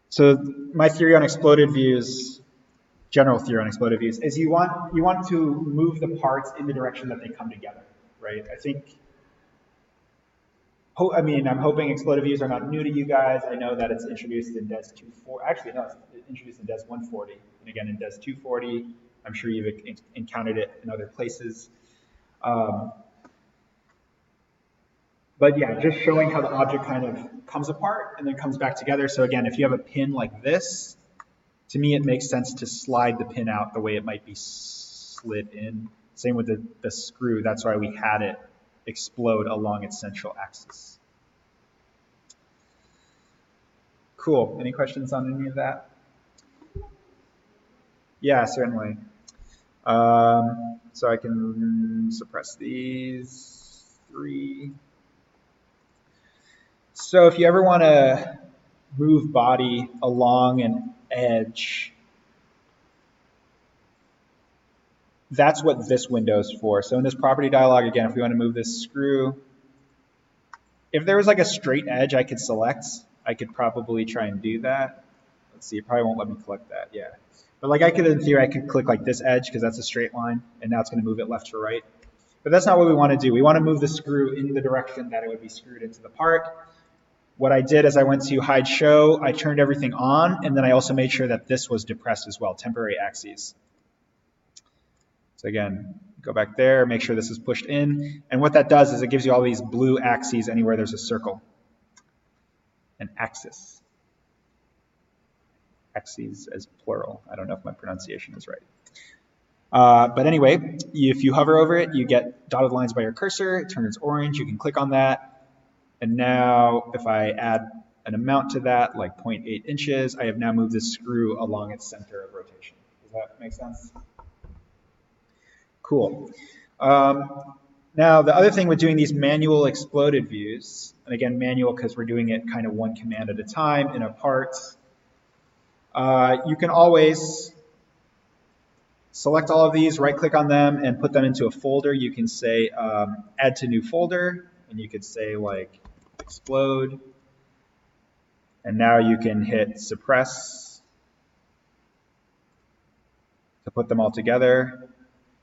So my theory on exploded views, general theory on exploded views, is you want to move the parts in the direction that they come together, right? I'm hoping exploded views are not new to you guys. I know that it's introduced in DES 240. Actually, no, it's introduced in DES 140, and again in DES 240. I'm sure you've encountered it in other places. But yeah, just showing how the object kind of comes apart and then comes back together. So again, if you have a pin like this, to me it makes sense to slide the pin out the way it might be slid in. Same with the screw. That's why we had it explode along its central axis. Cool. Any questions on any of that? Yeah, certainly. So I can suppress these 3. So if you ever want to move body along an edge, that's what this window is for. So in this property dialog, again, if we want to move this screw, if there was like a straight edge I could select, I could probably try and do that. Let's see, it probably won't let me click that, yeah. But like in theory, I could click like this edge because that's a straight line, and now it's going to move it left to right. But that's not what we want to do. We want to move the screw in the direction that it would be screwed into the part. What I did is I went to hide show, I turned everything on, and then I also made sure that this was depressed as well, temporary axes. So again, go back there, make sure this is pushed in. And what that does is it gives you all these blue axes anywhere there's a circle. An axis. Axes as plural. I don't know if my pronunciation is right. But anyway, if you hover over it, you get dotted lines by your cursor. It turns orange. You can click on that. And now if I add an amount to that, like 0.8 inches, I have now moved this screw along its center of rotation. Does that make sense? Cool. Now, the other thing with doing these manual exploded views, and again, manual because we're doing it kind of one command at a time in a part, you can always select all of these, right-click on them, and put them into a folder. You can say add to new folder, and you could say like explode. And now you can hit suppress to put them all together,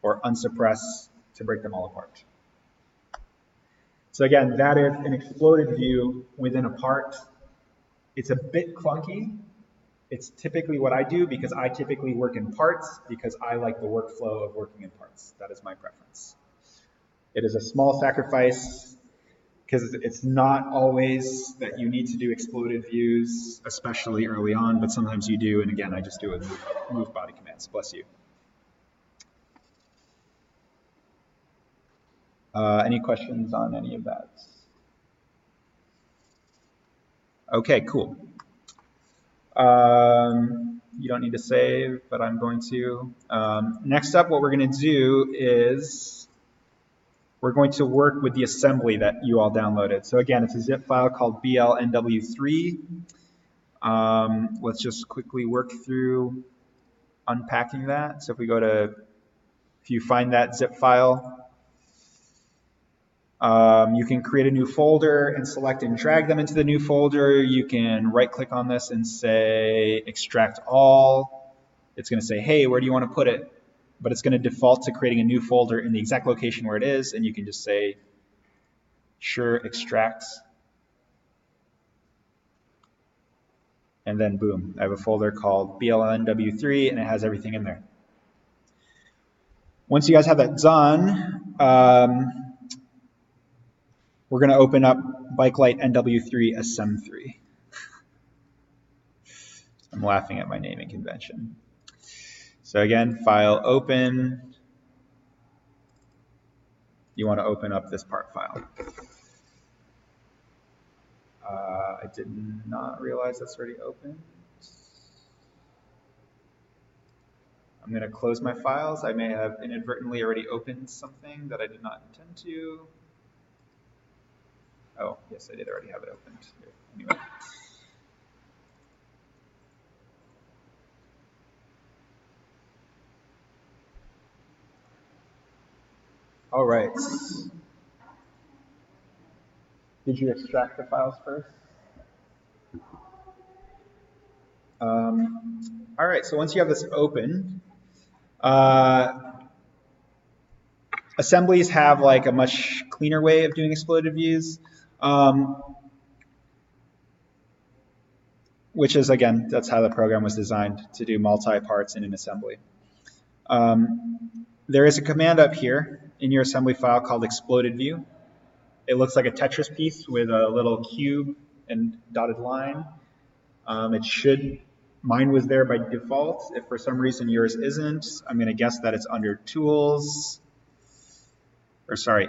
or unsuppress to break them all apart. So again, that is an exploded view within a part. It's a bit clunky. It's typically what I do because I typically work in parts because I like the workflow of working in parts. That is my preference. It is a small sacrifice because it's not always that you need to do exploded views, especially early on, but sometimes you do. And again, I just do it with move body commands. Bless you. Any questions on any of that? Okay, cool. You don't need to save, but I'm going to. Next up, what we're going to do is we're going to work with the assembly that you all downloaded. So again, it's a zip file called blnw3. Let's just quickly work through unpacking that. So if you find that zip file, you can create a new folder and select and drag them into the new folder. You can right-click on this and say extract all. It's going to say, hey, where do you want to put it? But it's going to default to creating a new folder in the exact location where it is, and you can just say, sure, extract. And then boom, I have a folder called blnw3, and it has everything in there. Once you guys have that done, we're going to open up Bakelite NW3 SM3. I'm laughing at my naming convention. So again, file open. You want to open up this part file. I did not realize that's already open. I'm going to close my files. I may have inadvertently already opened something that I did not intend to. Oh, yes, I did already have it opened. Anyway. All right. Did you extract the files first? All right, so once you have this open, assemblies have like a much cleaner way of doing exploded views, which is, again, that's how the program was designed, to do multi-parts in an assembly. There is a command up here in your assembly file called exploded view. It looks like a Tetris piece with a little cube and dotted line. Mine was there by default. If for some reason yours isn't, I'm going to guess that it's under tools, or sorry,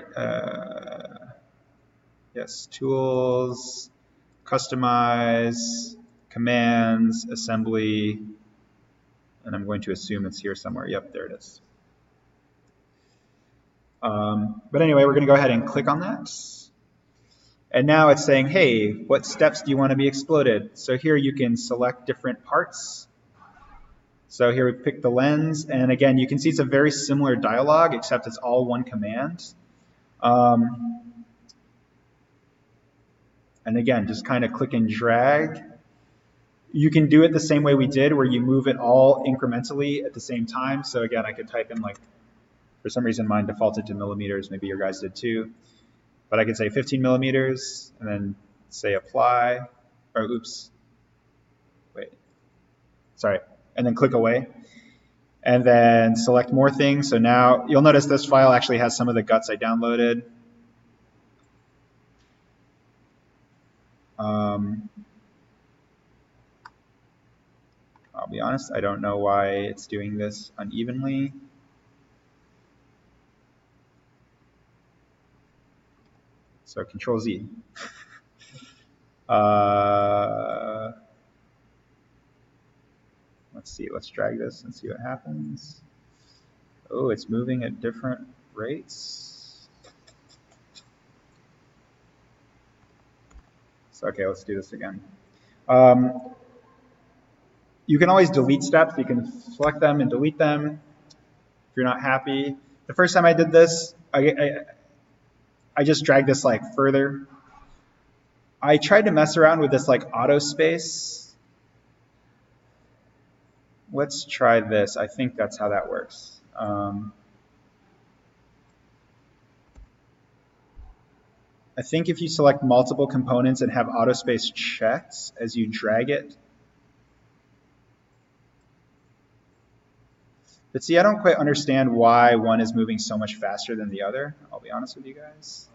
yes, tools, customize, commands, assembly, and I'm going to assume it's here somewhere. Yep, there it is. But anyway, we're going to go ahead and click on that. And now it's saying, hey, what steps do you want to be exploded? So here you can select different parts. So here we pick the lens. And again, you can see it's a very similar dialog, except it's all one command. And again, just kind of click and drag. You can do it the same way we did, where you move it all incrementally at the same time. So again, I could type in, like, for some reason mine defaulted to millimeters. Maybe your guys did too. But I could say 15 millimeters and then say apply, or oops, wait, sorry, and then click away. And then select more things. So now you'll notice this file actually has some of the guts I downloaded. I'll be honest, I don't know why it's doing this unevenly. So Control Z. Let's see, let's drag this and see what happens. Oh, it's moving at different rates. So, okay, let's do this again. You can always delete steps. You can select them and delete them if you're not happy. The first time I did this, I just dragged this like further. I tried to mess around with this like auto space. Let's try this. I think that's how that works. I think if you select multiple components and have auto space checked as you drag it. But see, I don't quite understand why one is moving so much faster than the other. I'll be honest with you guys.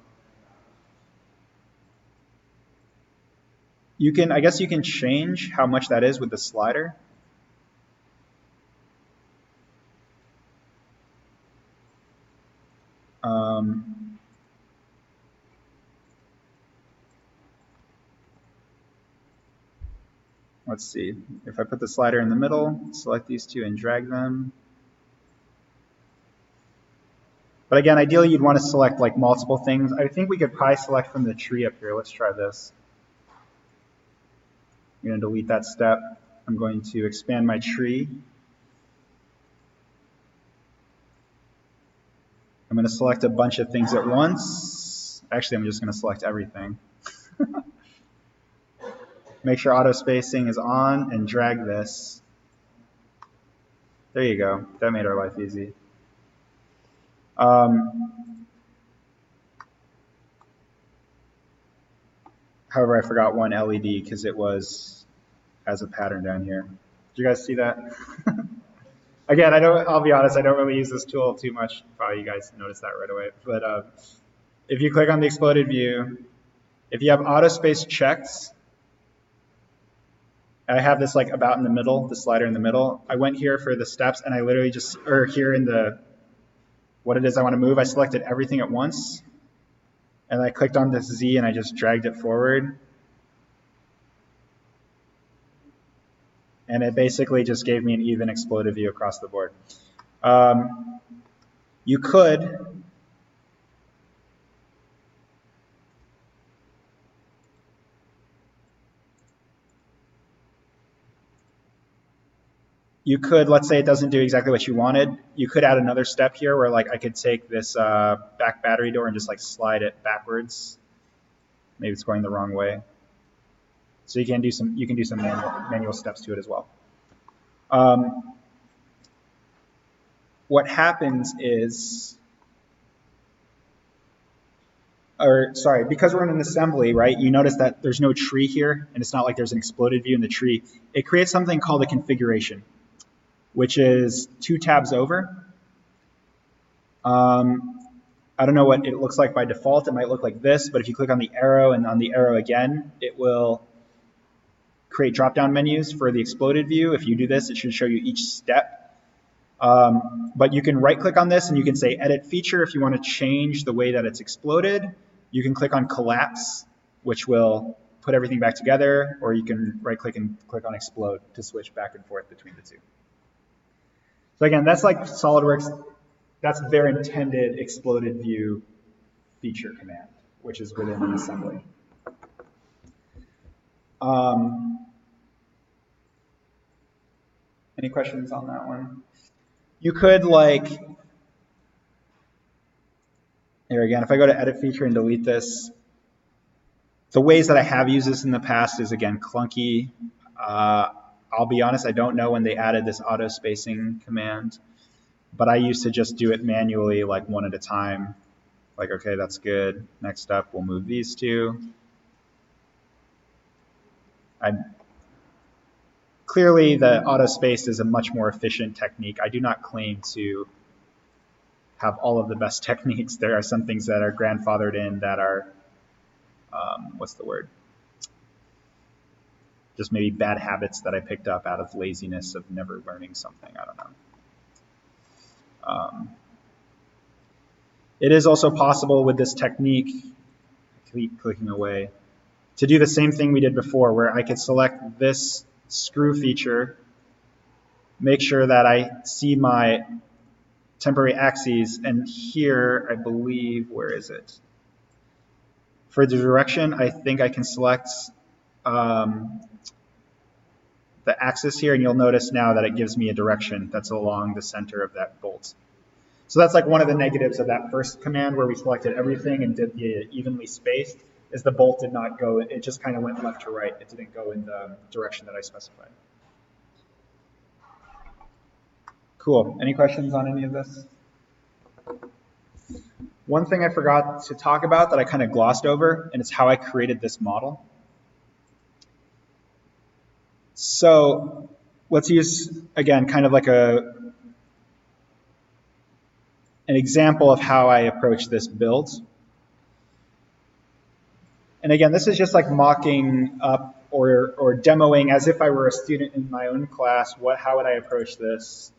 I guess you can change how much that is with the slider. Let's see. If I put the slider in the middle, select these two and drag them. But again, ideally you'd want to select like multiple things. I think we could probably select from the tree up here. Let's try this. I'm going to delete that step. I'm going to expand my tree. I'm going to select a bunch of things at once. Actually, I'm just going to select everything. Make sure auto spacing is on and drag this. There you go. That made our life easy. However, I forgot one LED because it was as a pattern down here. Did you guys see that? Again, I'll be honest, I don't really use this tool too much. Probably you guys noticed that right away. But if you click on the exploded view, if you have auto space checked, I have this like about in the middle, the slider in the middle. I went here for the steps and I literally just, or here in the, what it is I want to move, I selected everything at once. And I clicked on this Z and I just dragged it forward. And it basically just gave me an even exploded view across the board. You could, let's say it doesn't do exactly what you wanted. You could add another step here where like I could take this back battery door and just like slide it backwards. Maybe it's going the wrong way. So you can do some manual steps to it as well. What happens is, or sorry, because we're in an assembly, right, you notice that there's no tree here, and it's not like there's an exploded view in the tree. It creates something called a configuration, which is 2 tabs over. I don't know what it looks like by default. It might look like this, but if you click on the arrow and on the arrow again, it will create drop-down menus for the exploded view. If you do this, it should show you each step. But you can right-click on this and you can say Edit Feature if you want to change the way that it's exploded. You can click on Collapse, which will put everything back together, or you can right-click and click on Explode to switch back and forth between the two. So again, that's like SolidWorks. That's their intended exploded view feature command, which is within an assembly. Any questions on that one? You could like, here again, if I go to Edit Feature and delete this, the ways that I have used this in the past is, again, clunky. I'll be honest, I don't know when they added this auto spacing command. But I used to just do it manually, like one at a time. Like, okay, that's good. Next up, we'll move these two. Clearly, the auto space is a much more efficient technique. I do not claim to have all of the best techniques. There are some things that are grandfathered in that are, what's the word? Just maybe bad habits that I picked up out of laziness of never learning something. I don't know. It is also possible with this technique, keep clicking away, to do the same thing we did before, where I could select this screw feature, make sure that I see my temporary axes, and here, I believe, where is it? For the direction, I think I can select the axis here, and you'll notice now that it gives me a direction that's along the center of that bolt. So that's like one of the negatives of that first command where we selected everything and did the evenly spaced, is the bolt did not go, it just kind of went left to right. It didn't go in the direction that I specified. Cool. Any questions on any of this? One thing I forgot to talk about that I kind of glossed over, and it's how I created this model. So let's use, again, kind of like an example of how I approach this build. And again, this is just like mocking up or demoing as if I were a student in my own class. How would I approach this?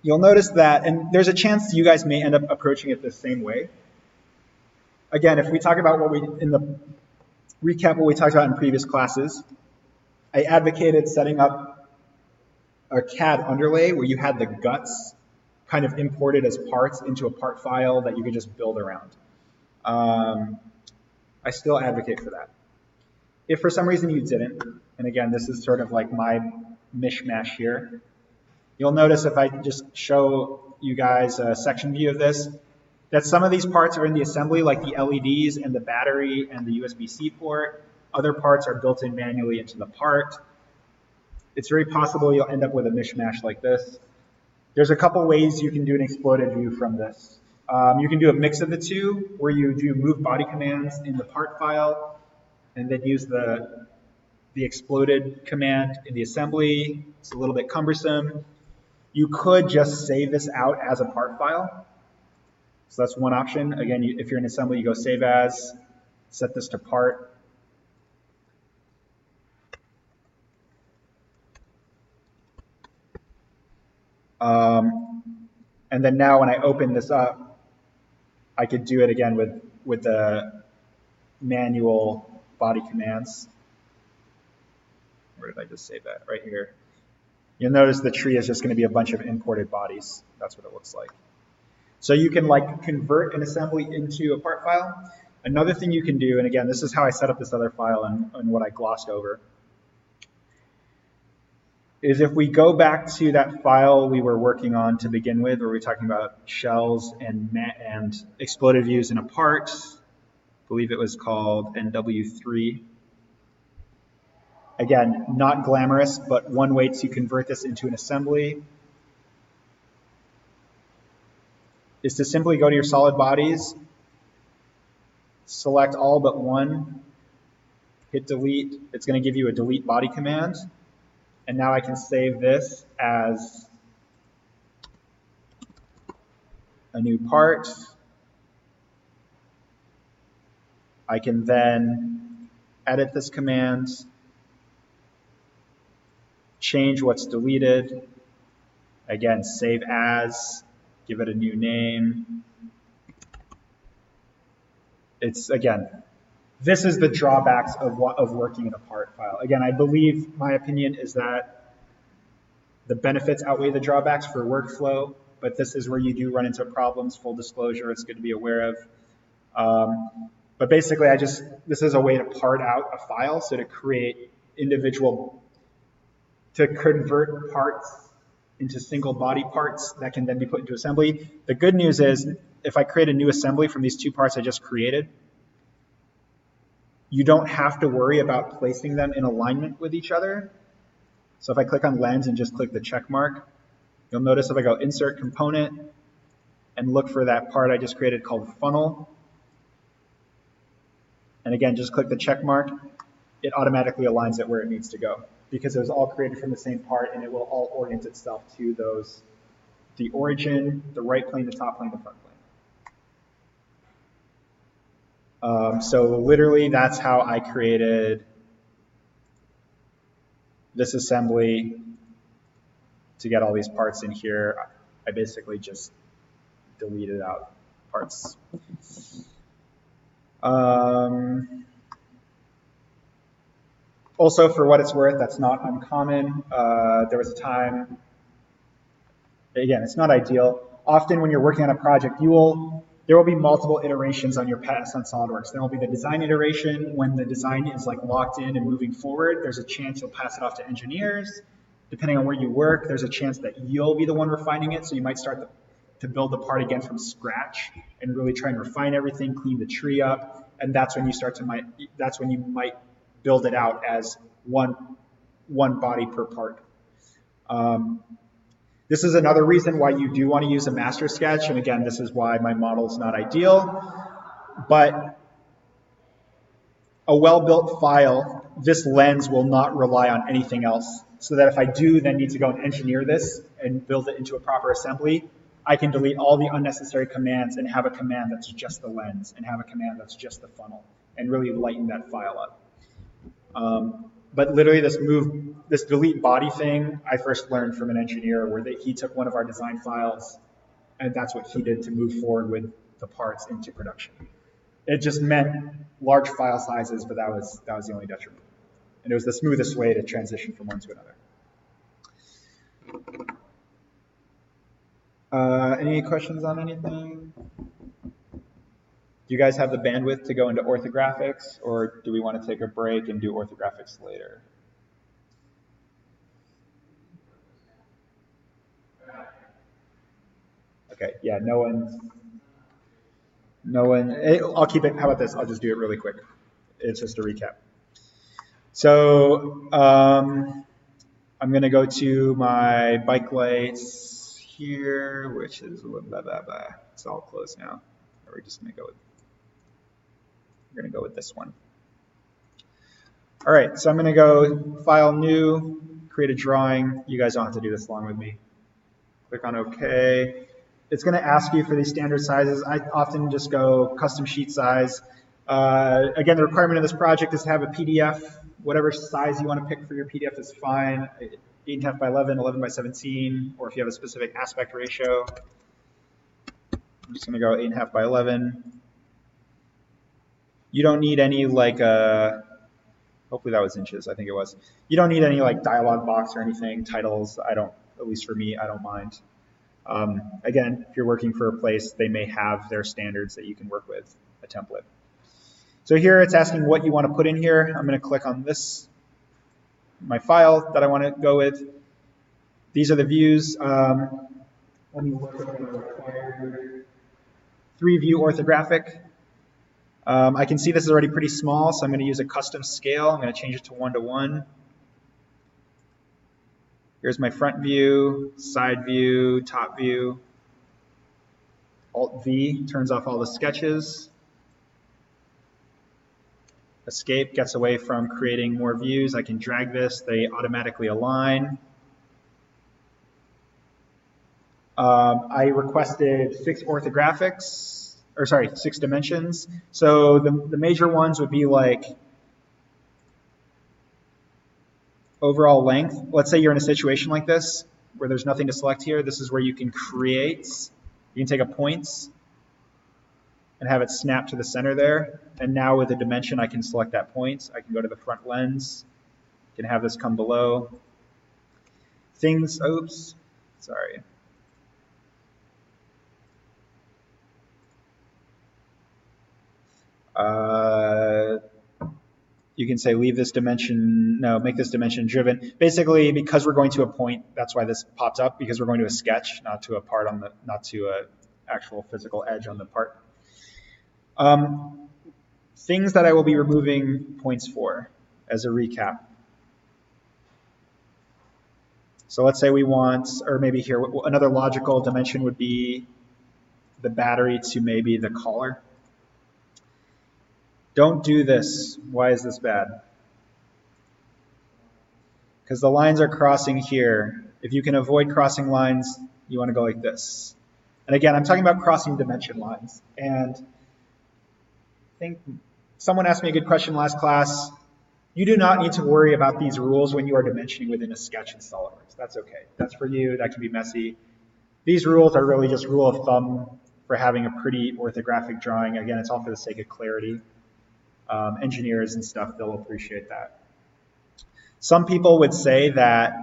You'll notice that, and there's a chance you guys may end up approaching it the same way. Again, if we talk about what we, in the recap what we talked about in previous classes, I advocated setting up a CAD underlay where you had the guts kind of imported as parts into a part file that you could just build around. I still advocate for that. If for some reason you didn't, and again, this is sort of like my mishmash here, you'll notice if I just show you guys a section view of this, that some of these parts are in the assembly, like the LEDs and the battery and the USB-C port. Other parts are built in manually into the part. It's very possible you'll end up with a mishmash like this. There's a couple ways you can do an exploded view from this. You can do a mix of the two, where you do move body commands in the part file, and then use the exploded command in the assembly. It's a little bit cumbersome. You could just save this out as a part file. So that's one option. Again, if you're in assembly, you go save as, set this to part. And then now when I open this up, I could do it again with the manual body commands. Where did I just save that? Right here. You'll notice the tree is just going to be a bunch of imported bodies. That's what it looks like. So you can like convert an assembly into a part file. Another thing you can do, and again, this is how I set up this other file and what I glossed over, is if we go back to that file we were working on to begin with, where we're talking about shells and exploded views in a part, I believe it was called NW3. Again, not glamorous, but one way to convert this into an assembly is to simply go to your solid bodies, select all but one, hit delete. It's going to give you a delete body command. And now I can save this as a new part. I can then edit this command, change what's deleted. Again, save as, give it a new name. It's, again, this is the drawbacks of working in a part file. Again, I believe my opinion is that the benefits outweigh the drawbacks for workflow, but this is where you do run into problems. Full disclosure, it's good to be aware of. But basically, this is a way to part out a file, so to create to convert parts into single body parts that can then be put into assembly. The good news is, if I create a new assembly from these two parts I just created, you don't have to worry about placing them in alignment with each other. So if I click on lens and just click the check mark, you'll notice if I go insert component and look for that part I just created called funnel, and again, just click the check mark, it automatically aligns it where it needs to go, because it was all created from the same part, and it will all orient itself to those, the origin, the right plane, the top plane, the front plane. So literally, that's how I created this assembly to get all these parts in here. I basically just deleted out parts. Also, for what it's worth, that's not uncommon. There was a time, again, it's not ideal. Often when you're working on a project, there will be multiple iterations on your pass on SolidWorks. There will be the design iteration. When the design is like locked in and moving forward, there's a chance you'll pass it off to engineers. Depending on where you work, there's a chance that you'll be the one refining it. So you might start to build the part again from scratch and really try and refine everything, clean the tree up. And that's when you might build it out as one body per part. This is another reason why you do want to use a master sketch. And again, this is why my model is not ideal. But a well-built file, this lens will not rely on anything else. So that if I do then need to go and engineer this and build it into a proper assembly, I can delete all the unnecessary commands and have a command that's just the lens and have a command that's just the funnel and really lighten that file up. But literally this delete body thing, I first learned from an engineer where he took one of our design files and that's what he did to move forward with the parts into production. It just meant large file sizes, but that was the only detriment. And it was the smoothest way to transition from one to another. Any questions on anything? Do you guys have the bandwidth to go into orthographics, or do we want to take a break and do orthographics later? Okay, yeah, no one, I'll keep it, how about this? I'll just do it really quick. It's just a recap. So I'm going to go to my bike lights here, which is blah, blah, blah, blah. It's all closed now. We're just going to go with this one. All right, so I'm going to go File, New, create a drawing. You guys don't have to do this along with me. Click on OK. It's going to ask you for these standard sizes. I often just go custom sheet size. Again, the requirement of this project is to have a PDF. Whatever size you want to pick for your PDF is fine. 8.5 by 11, 11 by 17, or if you have a specific aspect ratio. I'm just going to go 8.5 by 11. You don't need any hopefully that was inches, I think it was. You don't need any dialog box or anything, titles. At least for me, I don't mind. Again, if you're working for a place, they may have their standards that you can work with, a template. So here it's asking what you want to put in here. I'm going to click on this, my file that I want to go with. These are the views. Let me look at the required 3-view orthographic. I can see this is already pretty small, so I'm going to use a custom scale. I'm going to change it to 1:1. Here's my front view, side view, top view. Alt-V turns off all the sketches. Escape gets away from creating more views. I can drag this, they automatically align. I requested 6 orthographics, or sorry, 6 dimensions. So the major ones would be like overall length. Let's say you're in a situation like this, where there's nothing to select here. This is where you can create, you can take a point and have it snap to the center there. And now with the dimension, I can select that point. I can go to the front lens, can have this come below. Things, oops, sorry. You can say leave this dimension, no, make this dimension driven. Basically, because we're going to a point, that's why this pops up, because we're going to a sketch, not to a part on the, not to a actual physical edge on the part. Things that I will be removing points for as a recap. So let's say we want, or maybe here, another logical dimension would be the battery to maybe the collar. Don't do this. Why is this bad? Because the lines are crossing here. If you can avoid crossing lines, you want to go like this. And again, I'm talking about crossing dimension lines. And I think someone asked me a good question last class. You do not need to worry about these rules when you are dimensioning within a sketch in SolidWorks. That's okay. That's for you. That can be messy. These rules are really just rule of thumb for having a pretty orthographic drawing. Again, it's all for the sake of clarity. Engineers and stuff, they'll appreciate that. Some people would say that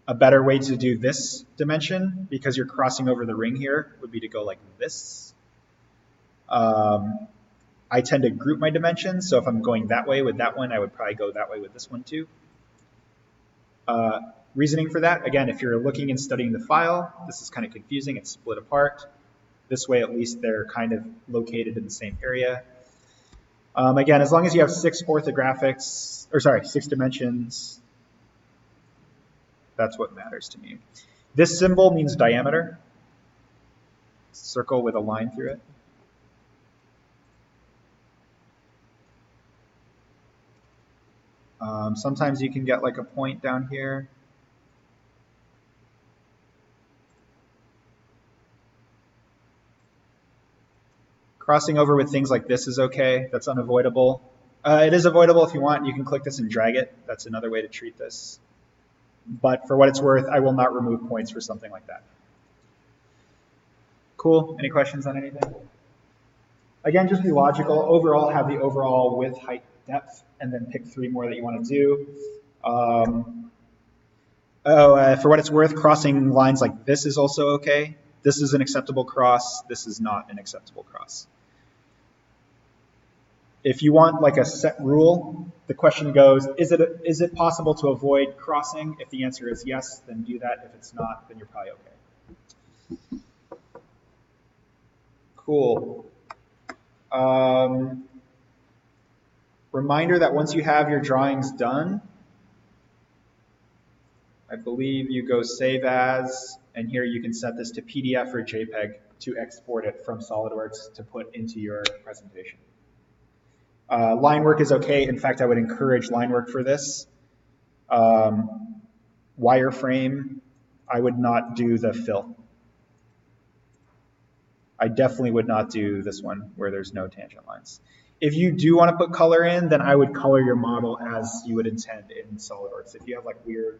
a better way to do this dimension, because you're crossing over the ring here, would be to go like this. I tend to group my dimensions, so if I'm going that way with that one, I would probably go that way with this one too. Reasoning for that, again, if you're looking and studying the file, this is kind of confusing, it's split apart. This way, at least they're kind of located in the same area. Again, as long as you have 6 orthographics, or sorry, 6 dimensions, that's what matters to me. This symbol means diameter. Circle with a line through it. Sometimes you can get like a point down here. Crossing over with things like this is okay. That's unavoidable. It is avoidable if you want. You can click this and drag it. That's another way to treat this. But for what it's worth, I will not remove points for something like that. Cool. Any questions on anything? Again, just be logical. Overall, have the overall width, height, depth, and then pick 3 more that you want to do. For what it's worth, crossing lines like this is also okay. This is an acceptable cross. This is not an acceptable cross. If you want like a set rule, the question goes, is it possible to avoid crossing? If the answer is yes, then do that. If it's not, then you're probably okay. Cool. Reminder that once you have your drawings done, I believe you go save as, and here you can set this to PDF or JPEG to export it from SolidWorks to put into your presentation. Line work is okay. In fact, I would encourage line work for this. Wireframe, I would not do the fill. I definitely would not do this one where there's no tangent lines. If you do want to put color in, then I would color your model as you would intend in SolidWorks. If you have like weird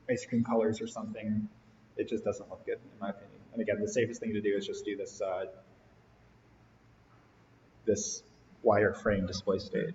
ice cream colors or something, it just doesn't look good in my opinion. And again, the safest thing to do is just do this this wireframe display state.